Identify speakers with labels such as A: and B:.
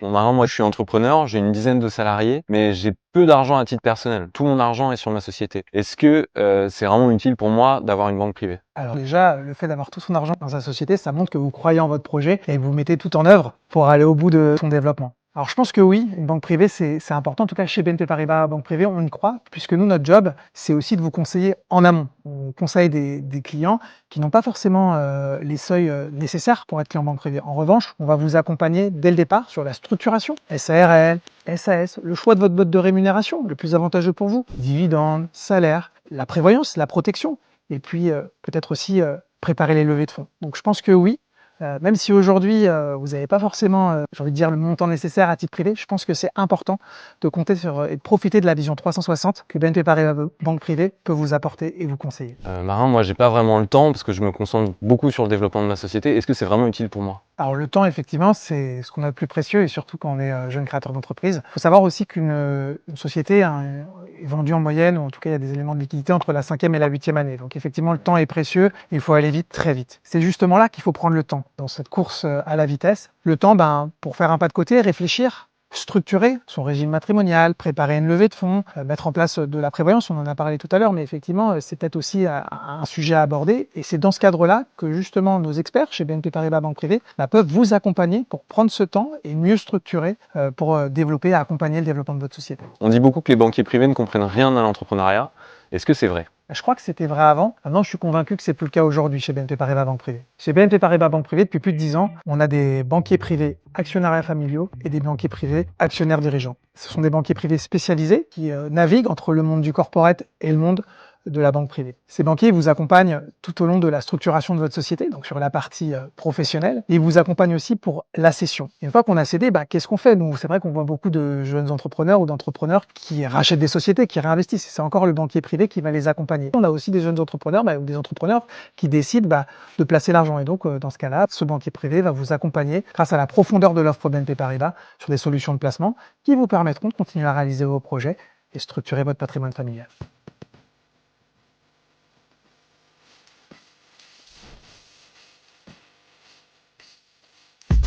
A: Bon, maintenant, moi, je suis entrepreneur, j'ai une dizaine de salariés, mais j'ai peu d'argent à titre personnel. Tout mon argent est sur ma société. Est-ce que c'est vraiment utile pour moi d'avoir une banque privée?
B: Alors déjà, le fait d'avoir tout son argent dans sa société, ça montre que vous croyez en votre projet et que vous mettez tout en œuvre pour aller au bout de son développement. Alors je pense que oui, une banque privée, c'est important. En tout cas, chez BNP Paribas Banque Privée, on y croit, puisque nous, notre job, c'est aussi de vous conseiller en amont. On conseille des clients qui n'ont pas forcément les seuils nécessaires pour être client banque privée. En revanche, on va vous accompagner dès le départ sur la structuration, SARL, SAS, le choix de votre mode de rémunération, le plus avantageux pour vous, dividendes, salaire, la prévoyance, la protection, et puis peut-être aussi préparer les levées de fonds. Donc je pense que oui, même si aujourd'hui vous n'avez pas forcément, j'ai envie de dire, le montant nécessaire à titre privé, je pense que c'est important de compter sur et de profiter de la vision 360 que BNP Paribas Banque Privée peut vous apporter et vous conseiller.
A: Marin, moi, j'ai pas vraiment le temps parce que je me concentre beaucoup sur le développement de ma société. Est-ce que c'est vraiment utile pour moi?
B: Alors le temps, effectivement, c'est ce qu'on a de plus précieux, et surtout quand on est jeune créateur d'entreprise. Il faut savoir aussi qu'une société est vendue en moyenne, ou en tout cas il y a des éléments de liquidité entre la 5e et la 8e année. Donc effectivement, le temps est précieux, il faut aller vite, très vite. C'est justement là qu'il faut prendre le temps, dans cette course à la vitesse. Le temps, pour faire un pas de côté, réfléchir, structurer son régime matrimonial, préparer une levée de fonds, mettre en place de la prévoyance, on en a parlé tout à l'heure, mais effectivement, c'est peut-être aussi un sujet à aborder. Et c'est dans ce cadre-là que justement nos experts chez BNP Paribas Banque Privée peuvent vous accompagner pour prendre ce temps et mieux structurer pour développer et accompagner le développement de votre société.
A: On dit beaucoup que les banquiers privés ne comprennent rien à l'entrepreneuriat. Est-ce que c'est vrai?
B: Je crois que c'était vrai avant. Maintenant, je suis convaincu que c'est plus le cas aujourd'hui chez BNP Paribas Banque Privée. Chez BNP Paribas Banque Privée, depuis plus de 10 ans, on a des banquiers privés actionnariats familiaux et des banquiers privés actionnaires dirigeants. Ce sont des banquiers privés spécialisés qui naviguent entre le monde du corporate et le monde de la banque privée. Ces banquiers vous accompagnent tout au long de la structuration de votre société, donc sur la partie professionnelle, et ils vous accompagnent aussi pour la cession. Et une fois qu'on a cédé, qu'est-ce qu'on fait? Nous, c'est vrai qu'on voit beaucoup de jeunes entrepreneurs ou d'entrepreneurs qui rachètent des sociétés, qui réinvestissent. C'est encore le banquier privé qui va les accompagner. On a aussi des jeunes entrepreneurs ou des entrepreneurs qui décident de placer l'argent. Et donc, dans ce cas-là, ce banquier privé va vous accompagner grâce à la profondeur de l'offre BNP Paribas sur des solutions de placement qui vous permettront de continuer à réaliser vos projets et structurer votre patrimoine familial.